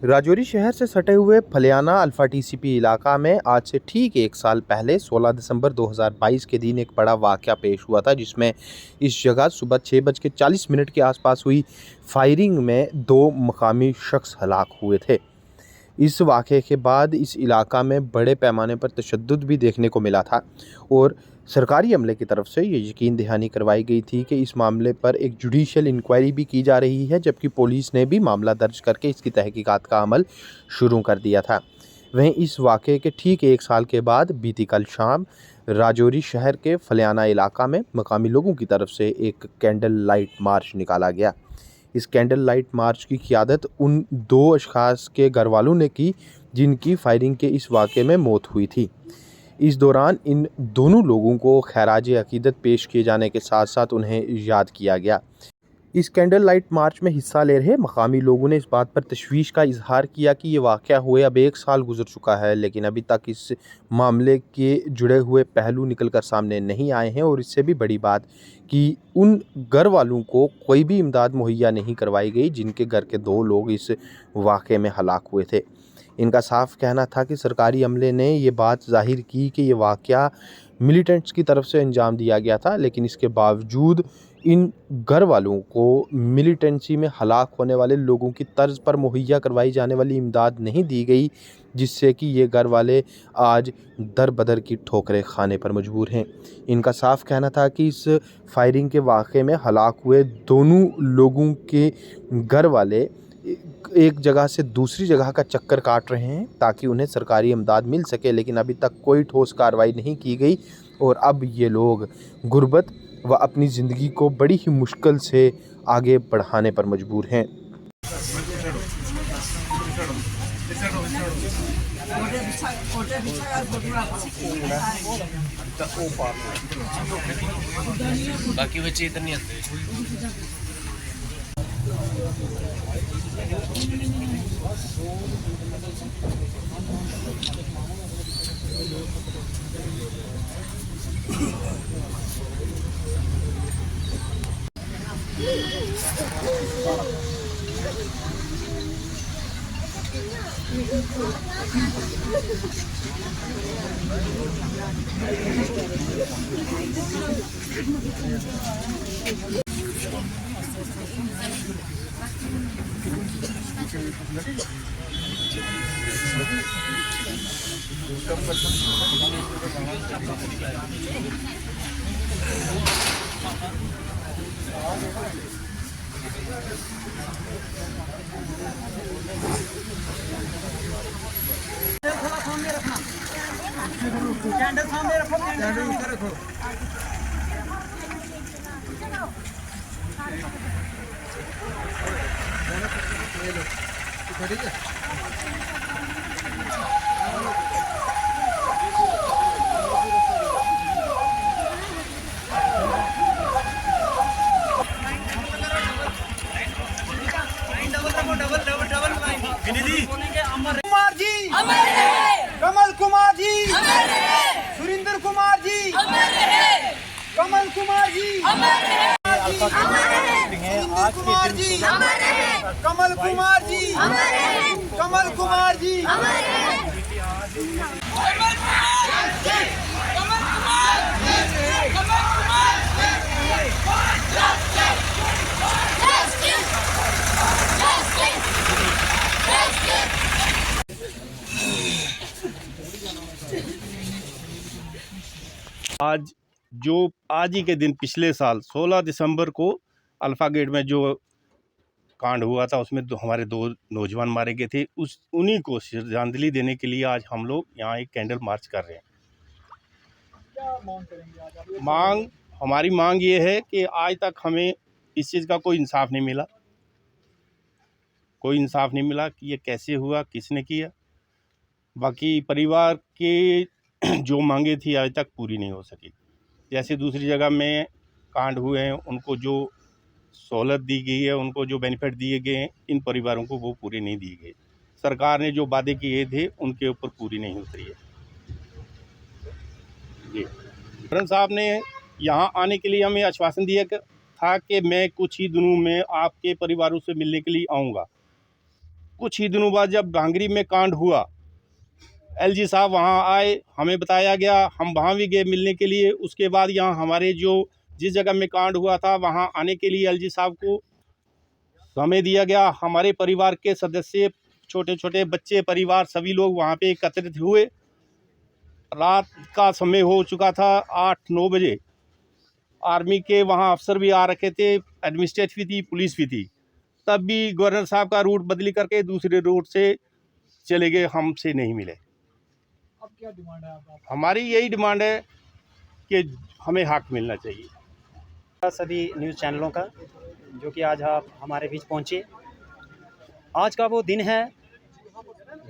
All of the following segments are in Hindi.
राजौरी शहर से सटे हुए फलियाना अल्फा टीसीपी इलाका में आज से ठीक एक साल पहले 16 दिसंबर 2022 के दिन एक बड़ा वाक़या पेश हुआ था, जिसमें इस जगह सुबह 6:40 के आसपास हुई फायरिंग में 2 मकामी शख्स हलाक हुए थे। इस वाक़े के बाद इस इलाका में बड़े पैमाने पर तशद्दुद भी देखने को मिला था और सरकारी अमले की तरफ से ये यकीन दहानी करवाई गई थी कि इस मामले पर एक जुडिशियल इंक्वायरी भी की जा रही है, जबकि पुलिस ने भी मामला दर्ज करके इसकी तहकीकात का अमल शुरू कर दिया था। वहीं इस वाक़े के ठीक एक साल के बाद बीती कल शाम राजौरी शहर के फलियाना इलाका में मकामी लोगों की तरफ से एक कैंडल लाइट मार्च निकाला गया। इस कैंडल लाइट मार्च की क़ियादत उन 2 अशख़ास के घरवालों ने की जिनकी फायरिंग के इस वाक़े में मौत हुई थी। इस दौरान इन दोनों लोगों को खैराज अक़ीदत पेश किए जाने के साथ साथ उन्हें याद किया गया। इस कैंडल लाइट मार्च में हिस्सा ले रहे मकामी लोगों ने इस बात पर तशवीश का इजहार किया कि ये वाक़या हुए अब 1 साल गुजर चुका है, लेकिन अभी तक इस मामले के जुड़े हुए पहलू निकल कर सामने नहीं आए हैं और इससे भी बड़ी बात कि उन घर वालों को कोई भी इमदाद मुहैया नहीं करवाई गई जिनके घर के 2 लोग इस वाक़े में हलाक हुए थे। इनका साफ कहना था कि सरकारी अमले ने ये बात ज़ाहिर की कि ये वाक़या मिलिटेंट्स की तरफ से अंजाम दिया गया था, लेकिन इसके बावजूद इन घर वालों को मिलिटेंसी में हलाक होने वाले लोगों की तर्ज पर मुहैया करवाई जाने वाली इमदाद नहीं दी गई, जिससे कि ये घर वाले आज दर बदर की ठोकरें खाने पर मजबूर हैं। इनका साफ कहना था कि इस फायरिंग के वाक़े में हलाक हुए दोनों लोगों के घर वाले एक जगह से दूसरी जगह का चक्कर काट रहे हैं ताकि उन्हें सरकारी इमदाद मिल सके, लेकिन अभी तक कोई ठोस कार्रवाई नहीं की गई और अब ये लोग गुर्बत व अपनी ज़िंदगी को बड़ी ही मुश्किल से आगे बढ़ाने पर मजबूर हैं। बाकी बच्चे इधर नहीं आते। कैंडल सामने रखो, कैंडल ऊपर रखो। ठीक है। कुमार जी अमर रहे, कमल कुमार जी अमर रहे, सुरेंद्र कुमार जी अमर रहे, कमल कुमार जी अमर रहे, सुरेंद्र कुमार जी अमर रहे, कमल कुमार जी अमर रहे, कमल कुमार जी अमर रहे, आज ही के दिन पिछले साल 16 दिसंबर को अल्फ़ा गेट में जो कांड हुआ था उसमें हमारे 2 नौजवान मारे गए थे। उन्हीं को श्रद्धांजलि देने के लिए आज हम लोग यहाँ एक कैंडल मार्च कर रहे हैं। क्या मांग करेंगे आज आप? हमारी मांग ये है कि आज तक हमें इस चीज़ का कोई इंसाफ नहीं मिला। कोई इंसाफ नहीं मिला कि ये कैसे हुआ, किसने किया। बाकी परिवार के जो मांगे थी आज तक पूरी नहीं हो सकी। जैसे दूसरी जगह में कांड हुए हैं, उनको जो सहूलत दी गई है, उनको जो बेनिफिट दिए गए हैं, इन परिवारों को वो पूरे नहीं दिए गए। सरकार ने जो वादे किए थे उनके ऊपर पूरी नहीं उतरी है। जी, सरपंच साहब ने यहाँ आने के लिए हमें आश्वासन दिया था कि मैं कुछ ही दिनों में आपके परिवारों से मिलने के लिए आऊँगा। कुछ ही दिनों बाद जब ढांगरी में कांड हुआ, एलजी साहब वहाँ आए, हमें बताया गया, हम वहाँ भी गए मिलने के लिए। उसके बाद यहाँ हमारे जिस जगह में कांड हुआ था वहाँ आने के लिए एलजी साहब को समय दिया गया। हमारे परिवार के सदस्य, छोटे छोटे बच्चे, परिवार सभी लोग वहाँ पे एकत्रित हुए। रात का समय हो चुका था, 8-9 बजे। आर्मी के वहाँ अफसर भी आ रखे थे, एडमिनिस्ट्रेटिव भी थी, पुलिस भी थी। तब भी गवर्नर साहब का रूट बदली करके दूसरे रूट से चले गए, हमसे नहीं मिले। अब क्या डिमांड है आप? हमारी यही डिमांड है कि हमें हक मिलना चाहिए। सभी न्यूज़ चैनलों का जो कि आज आप हमारे बीच पहुँचे। आज का वो दिन है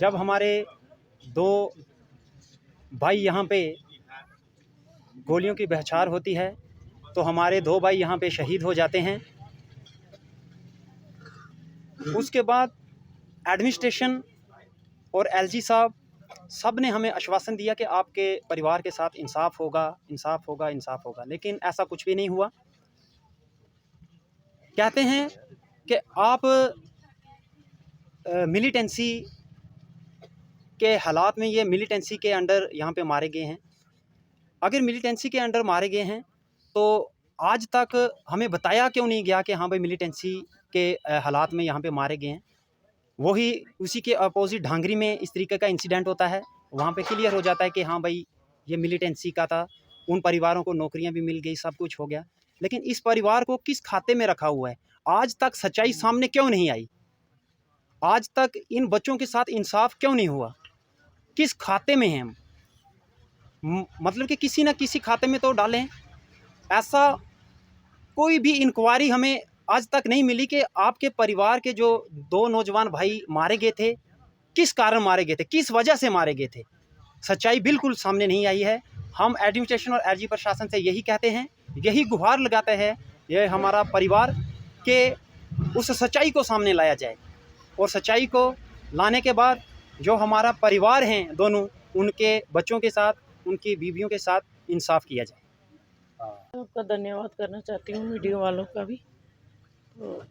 जब हमारे 2 भाई यहाँ पे गोलियों की बौछार होती है, तो हमारे 2 भाई यहाँ पे शहीद हो जाते हैं। उसके बाद एडमिनिस्ट्रेशन और एलजी साहब सब ने हमें आश्वासन दिया कि आपके परिवार के साथ इंसाफ होगा, इंसाफ होगा, इंसाफ होगा, लेकिन ऐसा कुछ भी नहीं हुआ। कहते हैं कि आप मिलिटेंसी के हालात में, ये मिलिटेंसी के अंडर यहाँ पे मारे गए हैं। अगर मिलिटेंसी के अंडर मारे गए हैं तो आज तक हमें बताया क्यों नहीं गया कि हाँ भाई मिलिटेंसी के हालात में यहाँ पे मारे गए हैं। वही उसी के अपोजिट ढांगरी में इस तरीके का इंसिडेंट होता है, वहाँ पे क्लियर हो जाता है कि हाँ भाई ये मिलिटेंसी का था। उन परिवारों को नौकरियाँ भी मिल गई, सब कुछ हो गया, लेकिन इस परिवार को किस खाते में रखा हुआ है? आज तक सच्चाई सामने क्यों नहीं आई? आज तक इन बच्चों के साथ इंसाफ क्यों नहीं हुआ? किस खाते में हैं हम? मतलब कि किसी न किसी खाते में तो डालें। ऐसा कोई भी इंक्वायरी हमें आज तक नहीं मिली कि आपके परिवार के जो 2 नौजवान भाई मारे गए थे, किस कारण मारे गए थे, किस वजह से मारे गए थे। सच्चाई बिल्कुल सामने नहीं आई है। हम एडमिनिस्ट्रेशन और एलजी प्रशासन से यही कहते हैं, यही गुहार लगाते हैं, यह हमारा परिवार के उस सच्चाई को सामने लाया जाए, और सच्चाई को लाने के बाद जो हमारा परिवार हैं दोनों, उनके बच्चों के साथ, उनकी बीवियों के साथ इंसाफ किया जाए। आपका धन्यवाद करना चाहती हूँ, मीडिया वालों का भी। तो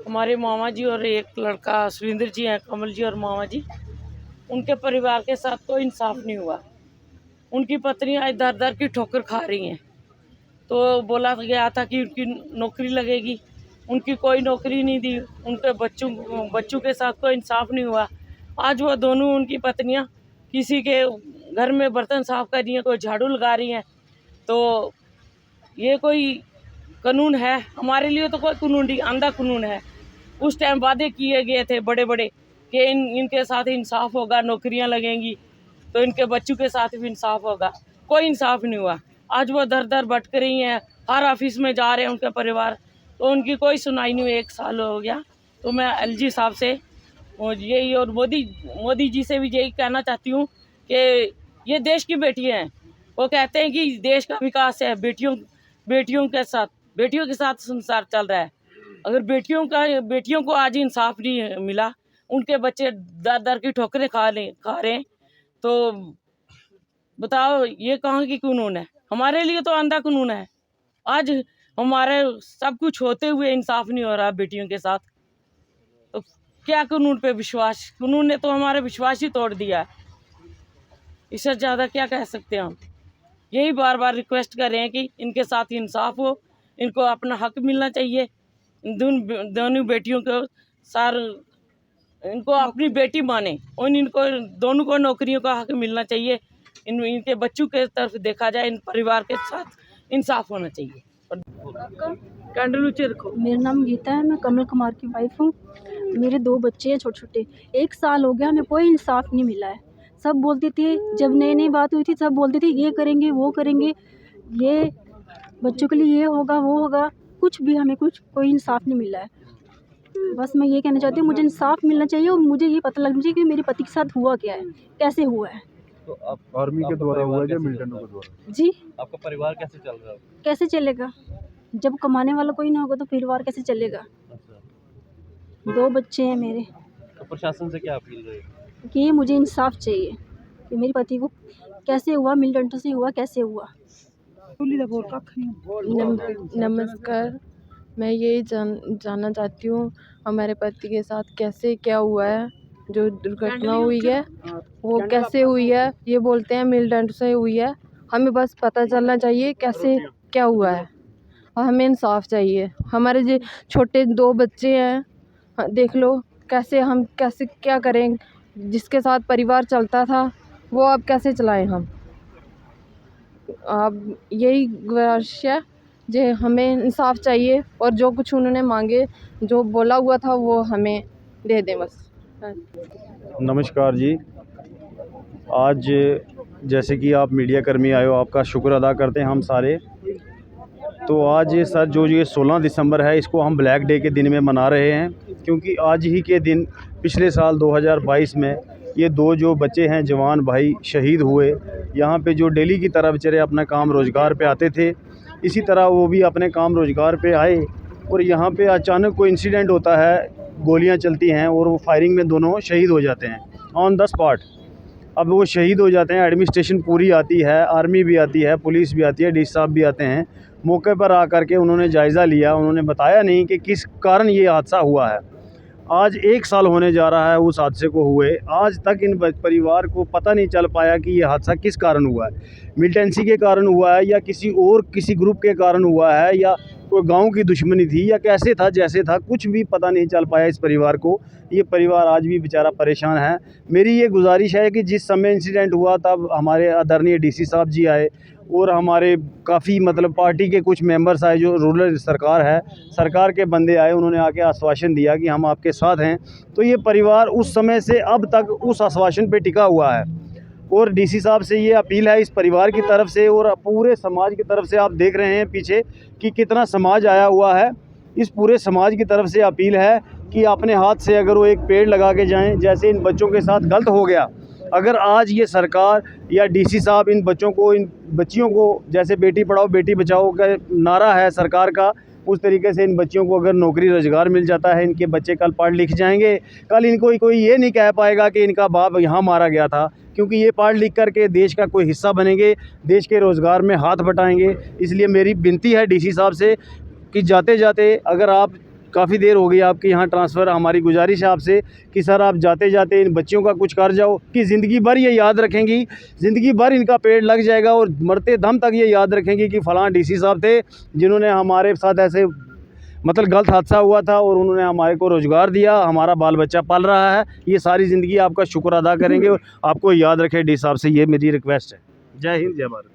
हमारे मामा जी और एक लड़का सुरेंद्र जी हैं, कमल जी और मामा जी, उनके परिवार के साथ कोई इंसाफ नहीं हुआ। उनकी पत्नी आज दर दर की ठोकर खा रही हैं। तो बोला गया था कि उनकी नौकरी लगेगी, उनकी कोई नौकरी नहीं दी। उनके बच्चों के साथ कोई इंसाफ नहीं हुआ। आज वो दोनों, उनकी पत्नियां किसी के घर में बर्तन साफ कर रही हैं, कोई झाड़ू लगा रही हैं। तो ये कोई कानून है? हमारे लिए तो कोई कानून नहीं, अंधा कानून है। उस टाइम वादे किए गए थे बड़े बड़े कि इनके साथ इंसाफ होगा, नौकरियां लगेंगी, तो इनके बच्चों के साथ भी इंसाफ होगा। कोई इंसाफ नहीं हुआ। आज वो दर दर भटक रही हैं, हर ऑफिस में जा रहे हैं उनके परिवार, तो उनकी कोई सुनाई नहीं हुई। 1 साल हो गया। तो मैं एलजी साहब से यही और मोदी जी से भी यही कहना चाहती हूँ कि ये देश की बेटियाँ हैं। वो कहते हैं कि देश का विकास है बेटियों के साथ संसार चल रहा है। अगर बेटियों को आज इंसाफ नहीं मिला, उनके बच्चे दर दर की ठोकरें खा रहे हैं, तो बताओ ये कहाँ की कानून है? हमारे लिए तो अंधा कानून है। आज हमारे सब कुछ होते हुए इंसाफ नहीं हो रहा बेटियों के साथ, तो क्या कानून पे विश्वास? कानून ने तो हमारा विश्वास ही तोड़ दिया है। इससे ज़्यादा क्या कह सकते हैं हम? यही बार बार रिक्वेस्ट कर रहे हैं कि इनके साथ इंसाफ हो, इनको अपना हक मिलना चाहिए। दोनों बेटियों को इनको अपनी बेटी माने और इनको दोनों को नौकरियों का हक मिलना चाहिए। इनके बच्चों के तरफ देखा जाए, इन परिवार के साथ इंसाफ होना चाहिए। कैंडल ऊँचे रखो। मेरा नाम गीता है, मैं कमल कुमार की वाइफ हूँ। मेरे 2 बच्चे हैं छोटे छोटे। 1 साल हो गया, हमें कोई इंसाफ नहीं मिला है। सब बोलती थी, जब नई नई बात हुई थी सब बोलती थी ये करेंगे वो करेंगे, ये बच्चों के लिए ये होगा वो होगा, कुछ भी हमें कोई इंसाफ नहीं मिला है। बस मैं ये कहना चाहती हूँ, मुझे इंसाफ मिलना चाहिए और मुझे ये पता लगना चाहिए कि मेरे पति के साथ हुआ क्या है, कैसे हुआ है। तो आप आर्मी के द्वारा हुआ है या मिलिटेंटों के द्वारा? जी, आपका परिवार कैसे चल रहा है? कैसे चलेगा? जब कमाने वाला कोई ना होगा तो परिवार कैसे चलेगा? 2 बच्चे हैं मेरे। तो प्रशासन से क्या अपील रही कि मुझे इंसाफ चाहिए कि मेरे पति को कैसे हुआ, मिलिटेंटों से हुआ, कैसे हुआ। नमस्कार। मैं यही जानना चाहती हूँ हमारे पति के साथ कैसे क्या हुआ है, जो दुर्घटना हुई है वो कैसे हुई है। ये बोलते हैं मिलीटेंट से हुई है, हमें बस पता चलना चाहिए कैसे क्या हुआ है और हमें इंसाफ चाहिए। हमारे जो छोटे 2 बच्चे हैं, देख लो हम कैसे क्या करें। जिसके साथ परिवार चलता था वो अब कैसे चलाएं हम। अब यही गुजारिश है जे हमें इंसाफ चाहिए और जो कुछ उन्होंने मांगे, जो बोला हुआ था वो हमें दे दें बस। नमस्कार जी। आज जैसे कि आप मीडिया कर्मी आए हो, आपका शुक्र अदा करते हैं हम सारे। तो आज सर जो ये 16 दिसंबर है, इसको हम ब्लैक डे के दिन में मना रहे हैं, क्योंकि आज ही के दिन पिछले साल 2022 में ये 2 जो बच्चे हैं जवान भाई शहीद हुए। यहाँ पे जो डेली की तरह बेचारे अपना काम रोज़गार पे आते थे, इसी तरह वो भी अपने काम रोज़गार पे आए और यहाँ पे अचानक कोई इंसिडेंट होता है, गोलियाँ चलती हैं और वो फायरिंग में दोनों शहीद हो जाते हैं ऑन द स्पॉट। अब वो शहीद हो जाते हैं, एडमिनिस्ट्रेशन पूरी आती है, आर्मी भी आती है, पुलिस भी आती है, डी साहब भी आते हैं। मौके पर आकर के उन्होंने जायज़ा लिया, उन्होंने बताया नहीं कि किस कारण ये हादसा हुआ है। आज 1 साल होने जा रहा है उस हादसे को हुए, आज तक इन परिवार को पता नहीं चल पाया कि ये हादसा किस कारण हुआ है। मिलिटेंसी के कारण हुआ है या किसी ग्रुप के कारण हुआ है या कोई गांव की दुश्मनी थी या कैसे था, जैसे था, कुछ भी पता नहीं चल पाया इस परिवार को। ये परिवार आज भी बेचारा परेशान है। मेरी ये गुजारिश है कि जिस समय इंसिडेंट हुआ तब हमारे आदरणीय डीसी साहब जी आए और हमारे काफ़ी पार्टी के कुछ मेंबर्स आए, जो रूरल सरकार है, सरकार के बंदे आए, उन्होंने आके आश्वासन दिया कि हम आपके साथ हैं। तो ये परिवार उस समय से अब तक उस आश्वासन पे टिका हुआ है और डीसी साहब से ये अपील है इस परिवार की तरफ से और पूरे समाज की तरफ से। आप देख रहे हैं पीछे कि कितना समाज आया हुआ है। इस पूरे समाज की तरफ से अपील है कि अपने हाथ से अगर वो एक पेड़ लगा के जाएं, जैसे इन बच्चों के साथ गलत हो गया। अगर आज ये सरकार या डीसी साहब इन बच्चियों को जैसे बेटी पढ़ाओ बेटी बचाओ का नारा है सरकार का, उस तरीके से इन बच्चियों को अगर नौकरी रोज़गार मिल जाता है, इनके बच्चे कल पढ़ लिख जाएंगे। कल इनको कोई ये नहीं कह पाएगा कि इनका बाप यहाँ मारा गया था, क्योंकि ये पढ़ लिख करके देश का कोई हिस्सा बनेंगे, देश के रोज़गार में हाथ बटाएंगे। इसलिए मेरी विनती है डीसी साहब से कि जाते जाते, अगर आप काफ़ी देर हो गई आपके यहाँ ट्रांसफ़र, हमारी गुजारिश है आपसे कि सर आप जाते जाते इन बच्चियों का कुछ कर जाओ कि ज़िंदगी भर ये याद रखेंगी, ज़िंदगी भर इनका पेड़ लग जाएगा और मरते दम तक ये याद रखेंगी कि फ़लाँ डीसी साहब थे जिन्होंने हमारे साथ ऐसे गलत हादसा हुआ था और उन्होंने हमारे को रोज़गार दिया, हमारा बाल बच्चा पल रहा है। ये सारी ज़िंदगी आपका शुक्र अदा करेंगे और आपको याद रखें डी साहब से, ये मेरी रिक्वेस्ट है। जय हिंद, जय भारत।